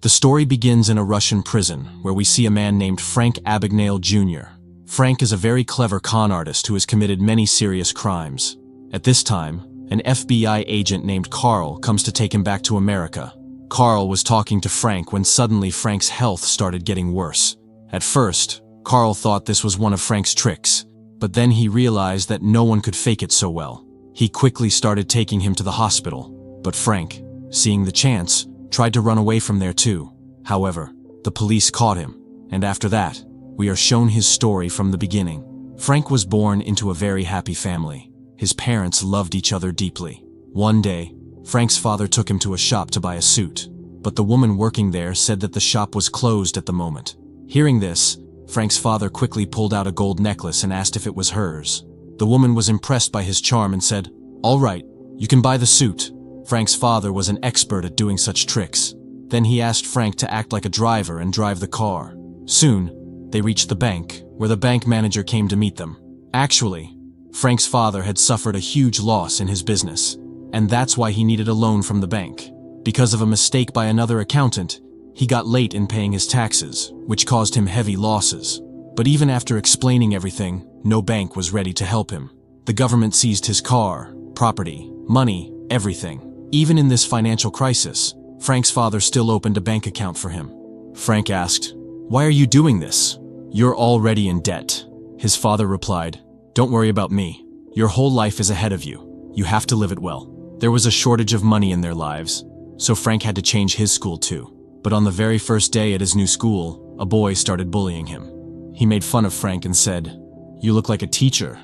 The story begins in a Russian prison, where we see a man named Frank Abagnale Jr. Frank is a very clever con artist who has committed many serious crimes. At this time, an FBI agent named Carl comes to take him back to America. Carl was talking to Frank when suddenly Frank's health started getting worse. At first, Carl thought this was one of Frank's tricks, but then he realized that no one could fake it so well. He quickly started taking him to the hospital, but Frank, seeing the chance, tried to run away from there too. However, the police caught him, and after that, we are shown his story from the beginning. Frank was born into a very happy family. His parents loved each other deeply. One day, Frank's father took him to a shop to buy a suit, but the woman working there said that the shop was closed at the moment. Hearing this, Frank's father quickly pulled out a gold necklace and asked if it was hers. The woman was impressed by his charm and said, "All right, you can buy the suit." Frank's father was an expert at doing such tricks. Then he asked Frank to act like a driver and drive the car. Soon, they reached the bank, where the bank manager came to meet them. Actually, Frank's father had suffered a huge loss in his business, and that's why he needed a loan from the bank. Because of a mistake by another accountant, he got late in paying his taxes, which caused him heavy losses. But even after explaining everything, no bank was ready to help him. The government seized his car, property, money, everything. Even in this financial crisis, Frank's father still opened a bank account for him. Frank asked, "Why are you doing this? You're already in debt." His father replied, "Don't worry about me. Your whole life is ahead of you. You have to live it well." There was a shortage of money in their lives, so Frank had to change his school too. But on the very first day at his new school, a boy started bullying him. He made fun of Frank and said, "You look like a teacher.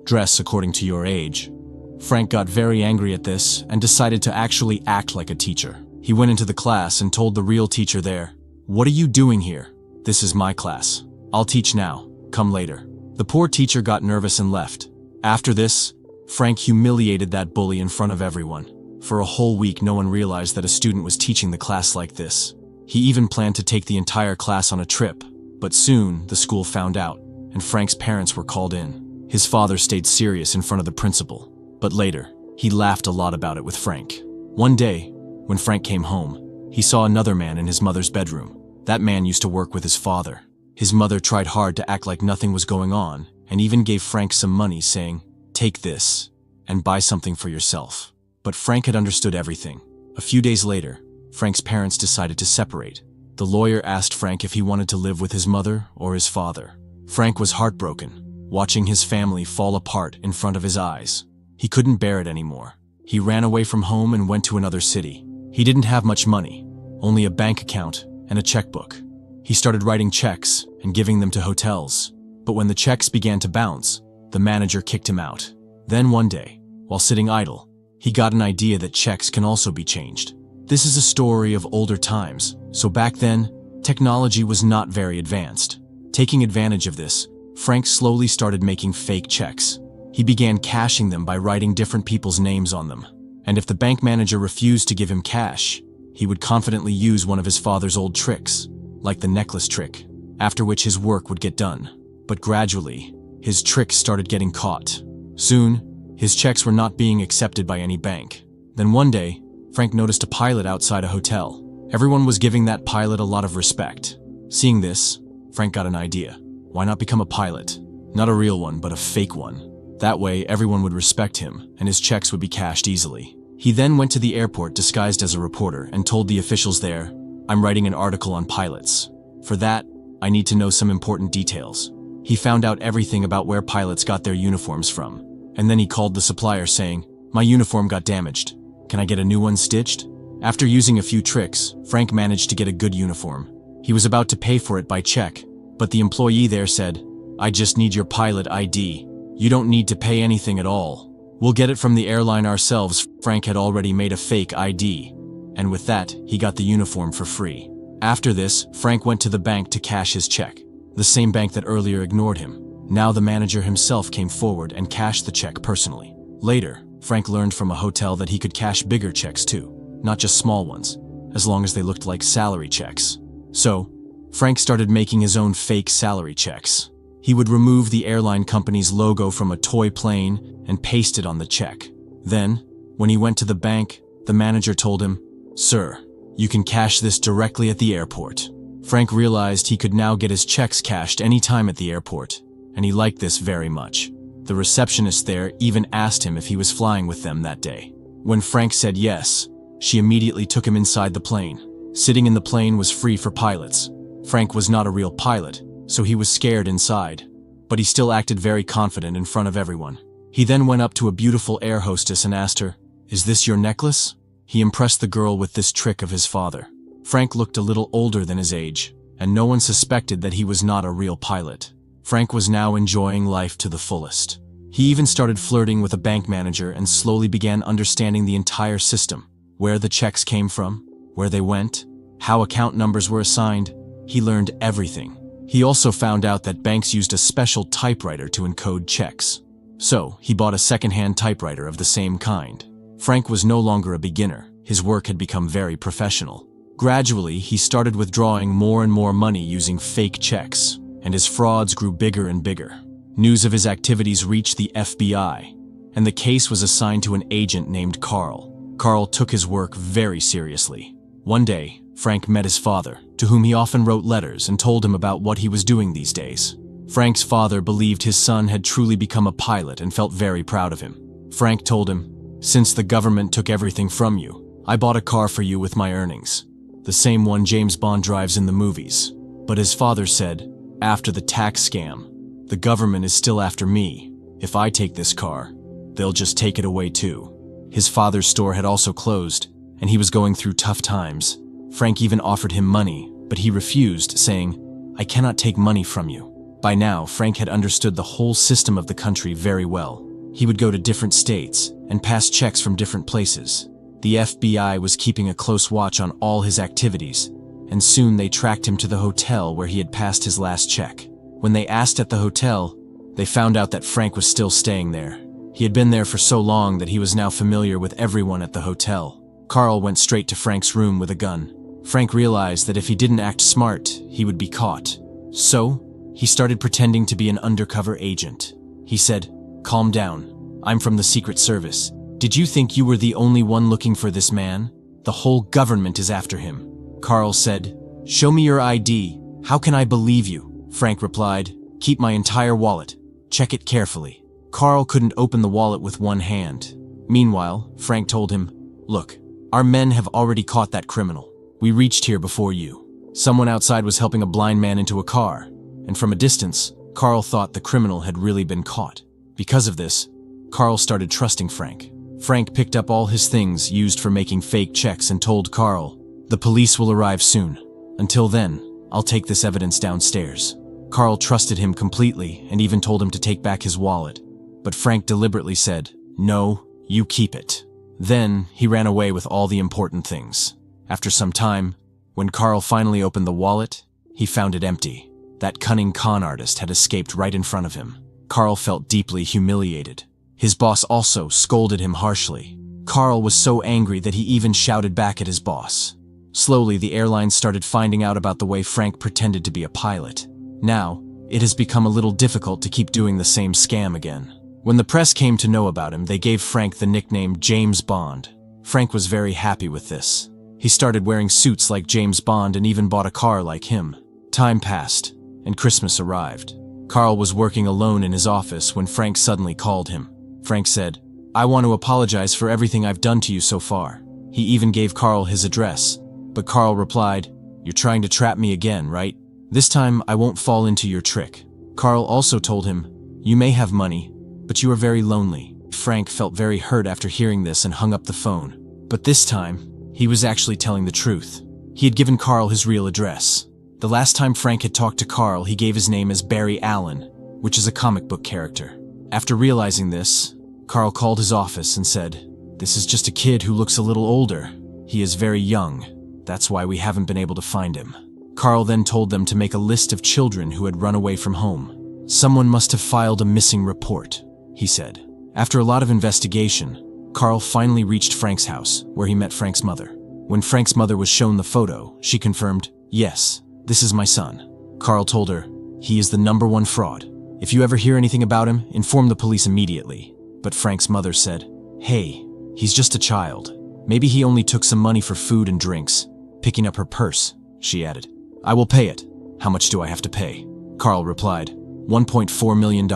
Dress according to your age." Frank got very angry at this and decided to actually act like a teacher. He went into the class and told the real teacher there, "What are you doing here? This is my class. I'll teach now. Come later." The poor teacher got nervous and left. After this, Frank humiliated that bully in front of everyone. For a whole week, no one realized that a student was teaching the class like this. He even planned to take the entire class on a trip, but soon the school found out, and Frank's parents were called in. His father stayed serious in front of the principal, but later, he laughed a lot about it with Frank. One day, when Frank came home, he saw another man in his mother's bedroom. That man used to work with his father. His mother tried hard to act like nothing was going on, and even gave Frank some money, saying, "Take this, and buy something for yourself." But Frank had understood everything. A few days later, Frank's parents decided to separate. The lawyer asked Frank if he wanted to live with his mother or his father. Frank was heartbroken, watching his family fall apart in front of his eyes. He couldn't bear it anymore. He ran away from home and went to another city. He didn't have much money, only a bank account and a checkbook. He started writing checks and giving them to hotels. But when the checks began to bounce, the manager kicked him out. Then one day, while sitting idle, he got an idea that checks can also be changed. This is a story of older times, so back then, technology was not very advanced. Taking advantage of this, Frank slowly started making fake checks. He began cashing them by writing different people's names on them. And if the bank manager refused to give him cash, he would confidently use one of his father's old tricks, like the necklace trick, after which his work would get done. But gradually, his tricks started getting caught. Soon, his checks were not being accepted by any bank. Then one day, Frank noticed a pilot outside a hotel. Everyone was giving that pilot a lot of respect. Seeing this, Frank got an idea. Why not become a pilot? Not a real one, but a fake one. That way, everyone would respect him, and his checks would be cashed easily. He then went to the airport disguised as a reporter and told the officials there, "I'm writing an article on pilots. For that, I need to know some important details." He found out everything about where pilots got their uniforms from, and then he called the supplier saying, "My uniform got damaged. Can I get a new one stitched?" After using a few tricks, Frank managed to get a good uniform. He was about to pay for it by check, but the employee there said, "I just need your pilot ID. You don't need to pay anything at all. We'll get it from the airline ourselves." Frank had already made a fake ID, and with that, he got the uniform for free. After this, Frank went to the bank to cash his check, the same bank that earlier ignored him. Now the manager himself came forward and cashed the check personally. Later, Frank learned from a hotel that he could cash bigger checks too, not just small ones, as long as they looked like salary checks. So, Frank started making his own fake salary checks. He would remove the airline company's logo from a toy plane and paste it on the check. Then, when he went to the bank, the manager told him, "Sir, You can cash this directly at the airport." Frank realized he could now get his checks cashed anytime at the airport, and he liked this very much. The receptionist there even asked him if he was flying with them that day. When Frank said yes, she immediately took him inside the plane. Sitting in the plane was free for pilots. Frank was not a real pilot, so he was scared inside, but he still acted very confident in front of everyone. He then went up to a beautiful air hostess and asked her, "Is this your necklace?" He impressed the girl with this trick of his father. Frank looked a little older than his age, and no one suspected that he was not a real pilot. Frank was now enjoying life to the fullest. He even started flirting with a bank manager and slowly began understanding the entire system, where the checks came from, where they went, how account numbers were assigned. He learned everything. He also found out that banks used a special typewriter to encode checks. So, he bought a second-hand typewriter of the same kind. Frank was no longer a beginner. His work had become very professional. Gradually, he started withdrawing more and more money using fake checks, and his frauds grew bigger and bigger. News of his activities reached the FBI, and the case was assigned to an agent named Carl. Carl took his work very seriously. One day, Frank met his father, to whom he often wrote letters and told him about what he was doing these days. Frank's father believed his son had truly become a pilot and felt very proud of him. Frank told him, "Since the government took everything from you, I bought a car for you with my earnings. The same one James Bond drives in the movies." But his father said, "After the tax scam, the government is still after me. If I take this car, they'll just take it away too." His father's store had also closed, and he was going through tough times. Frank even offered him money, but he refused, saying, "I cannot take money from you." By now, Frank had understood the whole system of the country very well. He would go to different states and pass checks from different places. The FBI was keeping a close watch on all his activities, and soon they tracked him to the hotel where he had passed his last check. When they asked at the hotel, they found out that Frank was still staying there. He had been there for so long that he was now familiar with everyone at the hotel. Carl went straight to Frank's room with a gun. Frank realized that if he didn't act smart, he would be caught. So, he started pretending to be an undercover agent. He said, "Calm down. I'm from the Secret Service. Did you think you were the only one looking for this man? The whole government is after him." Carl said, "Show me your ID. How can I believe you?" Frank replied, "Keep my entire wallet. Check it carefully." Carl couldn't open the wallet with one hand. Meanwhile, Frank told him, "Look, our men have already caught that criminal. We reached here before you." Someone outside was helping a blind man into a car, and from a distance, Carl thought the criminal had really been caught. Because of this, Carl started trusting Frank. Frank picked up all his things used for making fake checks and told Carl, "The police will arrive soon. Until then, I'll take this evidence downstairs." Carl trusted him completely and even told him to take back his wallet. But Frank deliberately said, "No, you keep it." Then he ran away with all the important things. After some time, when Carl finally opened the wallet, he found it empty. That cunning con artist had escaped right in front of him. Carl felt deeply humiliated. His boss also scolded him harshly. Carl was so angry that he even shouted back at his boss. Slowly, the airline started finding out about the way Frank pretended to be a pilot. Now, it has become a little difficult to keep doing the same scam again. When the press came to know about him, they gave Frank the nickname James Bond. Frank was very happy with this. He started wearing suits like James Bond and even bought a car like him. Time passed, and Christmas arrived. Carl was working alone in his office when Frank suddenly called him. Frank said, "I want to apologize for everything I've done to you so far." He even gave Carl his address, but Carl replied, "You're trying to trap me again, right? This time I won't fall into your trick." Carl also told him, "You may have money, but you are very lonely." Frank felt very hurt after hearing this and hung up the phone. But this time, he was actually telling the truth. He had given Carl his real address. The last time Frank had talked to Carl, he gave his name as Barry Allen, which is a comic book character. After realizing this, Carl called his office and said, "This is just a kid who looks a little older. He is very young. That's why we haven't been able to find him." Carl then told them to make a list of children who had run away from home. "Someone must have filed a missing report," he said. After a lot of investigation, Carl finally reached Frank's house, where he met Frank's mother. When Frank's mother was shown the photo, she confirmed, "Yes, this is my son." Carl told her, "He is the #1 fraud. If you ever hear anything about him, inform the police immediately." But Frank's mother said, "Hey, he's just a child. Maybe he only took some money for food and drinks. Picking up her purse, she added, "I will pay it. How much do I have to pay?" Carl replied, $1.4 million.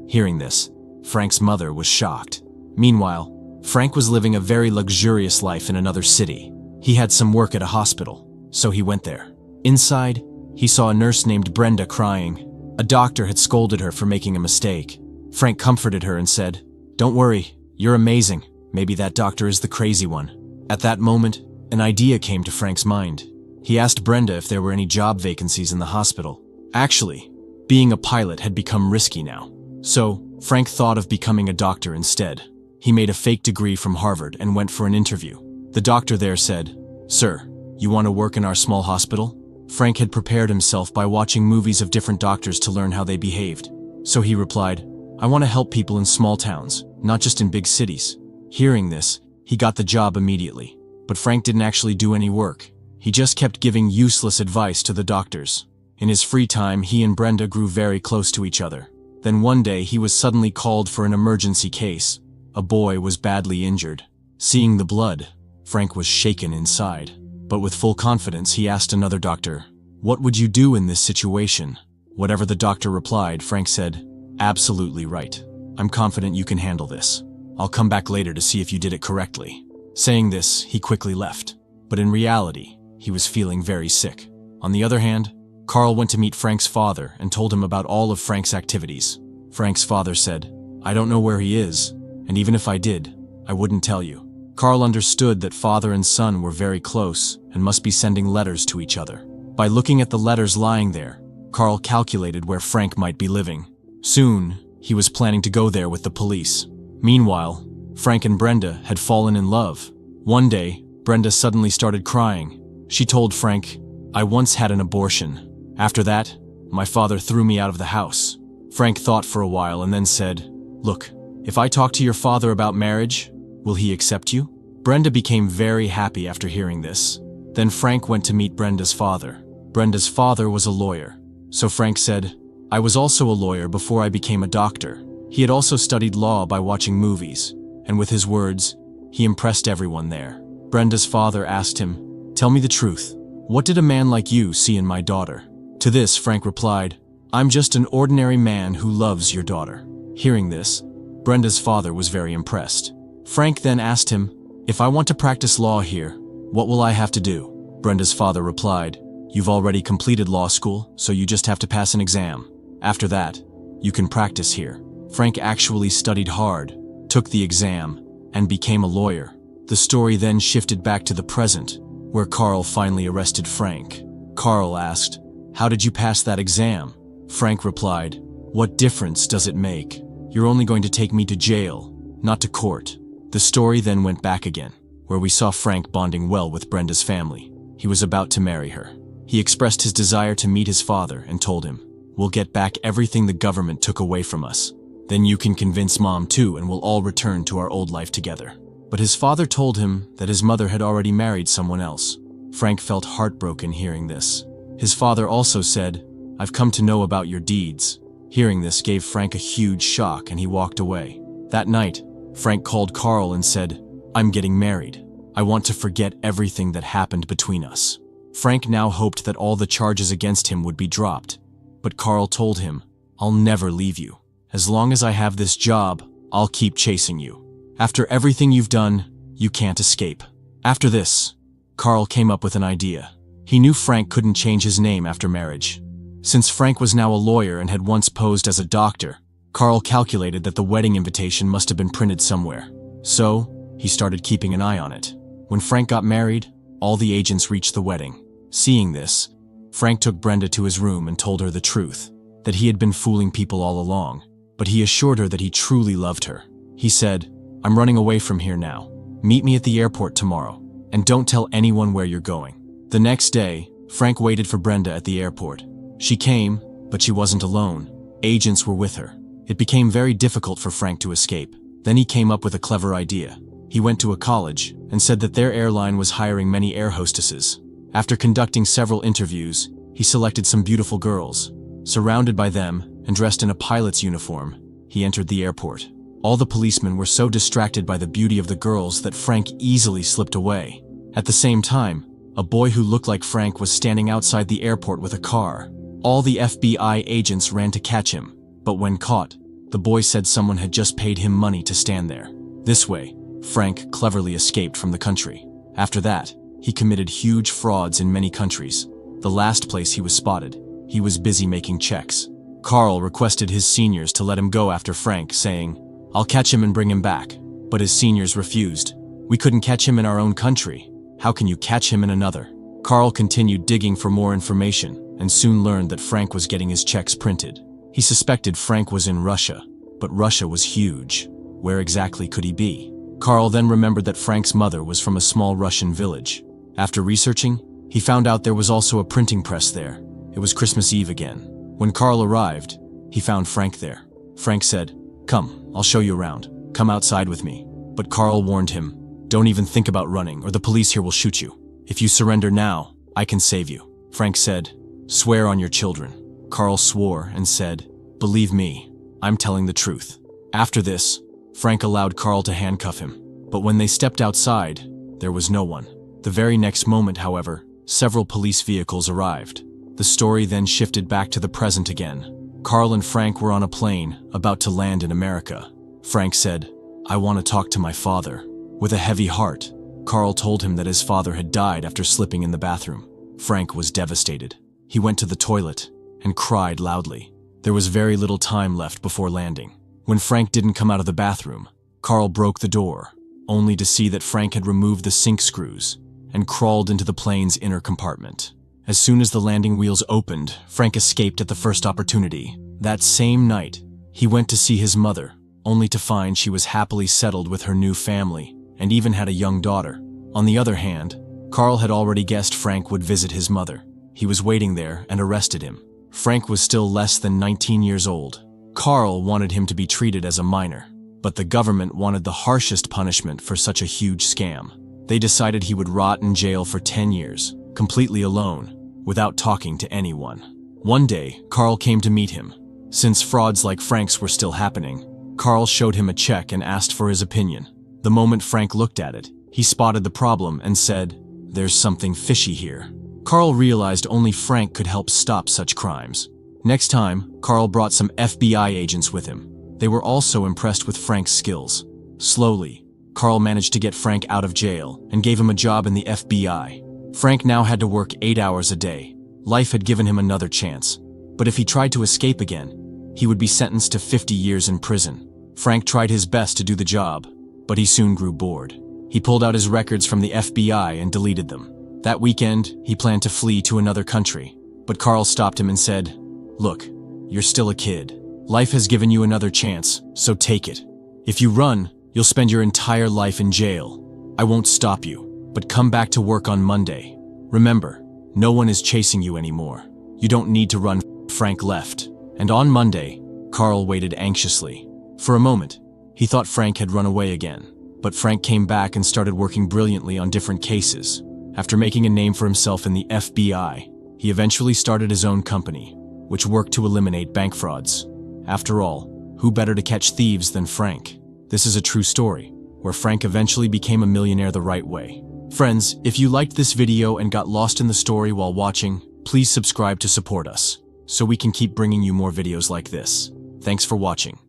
Hearing this, Frank's mother was shocked. Meanwhile, Frank was living a very luxurious life in another city. He had some work at a hospital, so he went there. Inside, he saw a nurse named Brenda crying. A doctor had scolded her for making a mistake. Frank comforted her and said, "Don't worry, you're amazing. Maybe that doctor is the crazy one." At that moment, an idea came to Frank's mind. He asked Brenda if there were any job vacancies in the hospital. Actually, being a pilot had become risky now. So, Frank thought of becoming a doctor instead. He made a fake degree from Harvard and went for an interview. The doctor there said, "Sir, you want to work in our small hospital?" Frank had prepared himself by watching movies of different doctors to learn how they behaved. So he replied, "I want to help people in small towns, not just in big cities." Hearing this, he got the job immediately. But Frank didn't actually do any work. He just kept giving useless advice to the doctors. In his free time, he and Brenda grew very close to each other. Then one day, he was suddenly called for an emergency case. A boy was badly injured. Seeing the blood, Frank was shaken inside. But with full confidence, he asked another doctor, "What would you do in this situation?" Whatever the doctor replied, Frank said, "Absolutely right. I'm confident you can handle this. I'll come back later to see if you did it correctly." Saying this, he quickly left. But in reality, he was feeling very sick. On the other hand, Carl went to meet Frank's father and told him about all of Frank's activities. Frank's father said, "I don't know where he is, and even if I did, I wouldn't tell you." Carl understood that father and son were very close and must be sending letters to each other. By looking at the letters lying there, Carl calculated where Frank might be living. Soon, he was planning to go there with the police. Meanwhile, Frank and Brenda had fallen in love. One day, Brenda suddenly started crying. She told Frank, "I once had an abortion. After that, my father threw me out of the house." Frank thought for a while and then said, "Look, if I talk to your father about marriage, will he accept you?" Brenda became very happy after hearing this. Then Frank went to meet Brenda's father. Brenda's father was a lawyer. So Frank said, "I was also a lawyer before I became a doctor." He had also studied law by watching movies, and with his words, he impressed everyone there. Brenda's father asked him, "Tell me the truth. What did a man like you see in my daughter?" To this, Frank replied, "I'm just an ordinary man who loves your daughter." Hearing this, Brenda's father was very impressed. Frank then asked him, "If I want to practice law here, what will I have to do?" Brenda's father replied, "You've already completed law school, so you just have to pass an exam. After that, you can practice here." Frank actually studied hard, took the exam, and became a lawyer. The story then shifted back to the present, where Carl finally arrested Frank. Carl asked, "How did you pass that exam?" Frank replied, "What difference does it make? You're only going to take me to jail, not to court." The story then went back again, where we saw Frank bonding well with Brenda's family. He was about to marry her. He expressed his desire to meet his father and told him, "We'll get back everything the government took away from us. Then you can convince Mom too and we'll all return to our old life together." But his father told him that his mother had already married someone else. Frank felt heartbroken hearing this. His father also said, "I've come to know about your deeds." Hearing this gave Frank a huge shock and he walked away. That night, Frank called Carl and said, "I'm getting married. I want to forget everything that happened between us." Frank now hoped that all the charges against him would be dropped. But Carl told him, "I'll never leave you. As long as I have this job, I'll keep chasing you. After everything you've done, you can't escape." After this, Carl came up with an idea. He knew Frank couldn't change his name after marriage. Since Frank was now a lawyer and had once posed as a doctor, Carl calculated that the wedding invitation must have been printed somewhere. So, he started keeping an eye on it. When Frank got married, all the agents reached the wedding. Seeing this, Frank took Brenda to his room and told her the truth, that he had been fooling people all along, but he assured her that he truly loved her. He said, "I'm running away from here now. Meet me at the airport tomorrow, and don't tell anyone where you're going." The next day, Frank waited for Brenda at the airport. She came, but she wasn't alone. Agents were with her. It became very difficult for Frank to escape. Then he came up with a clever idea. He went to a college and said that their airline was hiring many air hostesses. After conducting several interviews, he selected some beautiful girls. Surrounded by them and dressed in a pilot's uniform, he entered the airport. All the policemen were so distracted by the beauty of the girls that Frank easily slipped away. At the same time, A boy who looked like Frank was standing outside the airport with a car. All the FBI agents ran to catch him, but when caught, the boy said someone had just paid him money to stand there. This way, Frank cleverly escaped from the country. After that, he committed huge frauds in many countries. The last place he was spotted, he was busy making checks. Carl requested his seniors to let him go after Frank, saying, "I'll catch him and bring him back." But his seniors refused. "We couldn't catch him in our own country. How can you catch him in another?" Carl continued digging for more information and soon learned that Frank was getting his checks printed. He suspected Frank was in Russia, but Russia was huge. Where exactly could he be? Carl then remembered that Frank's mother was from a small Russian village. After researching, he found out there was also a printing press there. It was Christmas Eve again. When Carl arrived, he found Frank there. Frank said, "Come, I'll show you around. Come outside with me." But Carl warned him, "Don't even think about running or the police here will shoot you. If you surrender now, I can save you." Frank said, "Swear on your children." Carl swore and said, "Believe me, I'm telling the truth." After this, Frank allowed Carl to handcuff him. But when they stepped outside, there was no one. The very next moment, however, several police vehicles arrived. The story then shifted back to the present again. Carl and Frank were on a plane, about to land in America. Frank said, "I want to talk to my father." With a heavy heart, Carl told him that his father had died after slipping in the bathroom. Frank was devastated. He went to the toilet and cried loudly. There was very little time left before landing. When Frank didn't come out of the bathroom, Carl broke the door, only to see that Frank had removed the sink screws and crawled into the plane's inner compartment. As soon as the landing wheels opened, Frank escaped at the first opportunity. That same night, he went to see his mother, only to find she was happily settled with her new family and even had a young daughter. On the other hand, Carl had already guessed Frank would visit his mother. He was waiting there and arrested him. Frank was still less than 19 years old. Carl wanted him to be treated as a minor, but the government wanted the harshest punishment for such a huge scam. They decided he would rot in jail for 10 years, completely alone, without talking to anyone. One day, Carl came to meet him. Since frauds like Frank's were still happening, Carl showed him a check and asked for his opinion. The moment Frank looked at it, he spotted the problem and said, "There's something fishy here." Carl realized only Frank could help stop such crimes. Next time, Carl brought some FBI agents with him. They were also impressed with Frank's skills. Slowly, Carl managed to get Frank out of jail and gave him a job in the FBI. Frank now had to work 8 hours a day. Life had given him another chance. But if he tried to escape again, he would be sentenced to 50 years in prison. Frank tried his best to do the job, but he soon grew bored. He pulled out his records from the FBI and deleted them. That weekend, he planned to flee to another country, but Carl stopped him and said, "Look, you're still a kid. Life has given you another chance, so take it. If you run, you'll spend your entire life in jail. I won't stop you, but come back to work on Monday. Remember, no one is chasing you anymore. You don't need to run." Frank left, and on Monday, Carl waited anxiously. For a moment, he thought Frank had run away again, but Frank came back and started working brilliantly on different cases. After making a name for himself in the FBI, he eventually started his own company, which worked to eliminate bank frauds. After all, who better to catch thieves than Frank? This is a true story, where Frank eventually became a millionaire the right way. Friends, if you liked this video and got lost in the story while watching, please subscribe to support us, so we can keep bringing you more videos like this. Thanks for watching.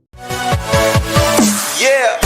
Yeah.